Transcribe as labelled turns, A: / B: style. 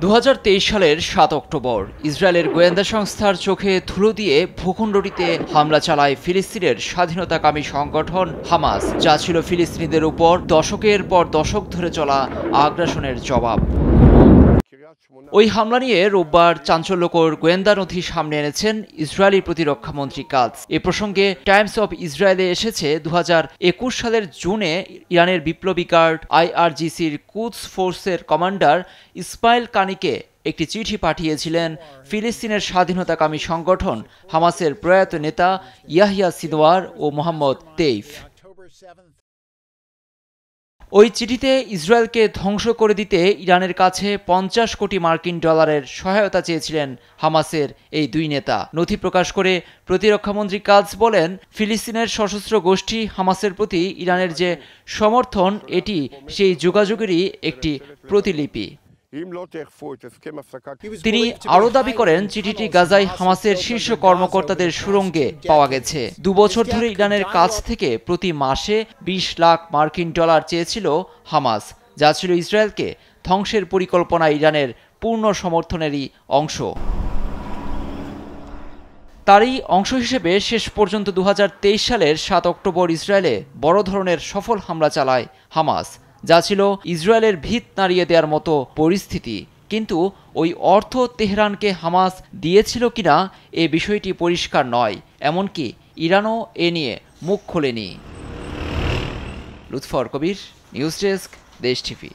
A: 2023 সালের 7 অক্টোবর ইসরায়েলের গোয়েন্দা সংস্থার চোখে ধুলো দিয়ে ভূখণ্ডটিতে হামলা চালায় ফিলিস্তিনের স্বাধীনতাকামী সংগঠন হামাস, যা ছিল ফিলিস্তিনিদের উপর দশকের পর দশক ধরে চলা আগ্রাসনের জবাব। ওই হামলা নিয়ে রোববার চাঞ্চল্যকর গোয়েন্দা নথি সামনে এনেছেন ইসরায়েলি প্রতিরক্ষামন্ত্রী কাতস। এ প্রসঙ্গে টাইমস অব ইসরায়েলে এসেছে 2021 সালের জুনে ইরানের বিপ্লবী গার্ড IRGCর কুদস ফোর্সের কমান্ডার ইসমাইল কানিকে একটি চিঠি পাঠিয়েছিলেন ফিলিস্তিনের স্বাধীনতাকামী সংগঠন হামাসের প্রয়াত নেতা ইয়াহিয়া সিনওয়ার ও মোহাম্মদ তেইফ। ওই চিঠিতে ইসরায়েলকে ধ্বংস করে দিতে ইরানের কাছে 50 কোটি মার্কিন ডলারের সহায়তা চেয়েছিলেন হামাসের এই দুই নেতা। নথি প্রকাশ করে প্রতিরক্ষামন্ত্রী কাতস বলেন, ফিলিস্তিনের সশস্ত্র গোষ্ঠী হামাসের প্রতি ইরানের যে সমর্থন, এটি সেই যোগাযোগেরই একটি প্রতিলিপি। তিনি আরও দাবি করেন, চিঠিটি গাজায় হামাসের শীর্ষ কর্মকর্তাদের সুড়ঙ্গে পাওয়া গেছে। 2 বছর ধরে ইরানের কাছ থেকে প্রতি মাসে 20 লাখ মার্কিন ডলার চেয়েছিল হামাস, যা ছিল ইসরায়েলকে ধ্বংসের পরিকল্পনায় ইরানের পূর্ণ সমর্থনেরই অংশ। তারই অংশ হিসেবে শেষ পর্যন্ত 2023 সালের 7 অক্টোবর ইসরায়েলে বড় ধরনের সফল হামলা চালায় হামাস, যা ছিল ইসরায়েলের ভিত নাড়িয়ে দেওয়ার মতো পরিস্থিতি। কিন্তু ওই অর্থ তেহরানকে হামাস দিয়েছিল কিনা এ বিষয়টি পরিষ্কার নয়, এমনকি ইরানও এ নিয়ে মুখ খোলেনি। লুৎফর কবির, নিউজ ডেস্ক, দেশ টিভি।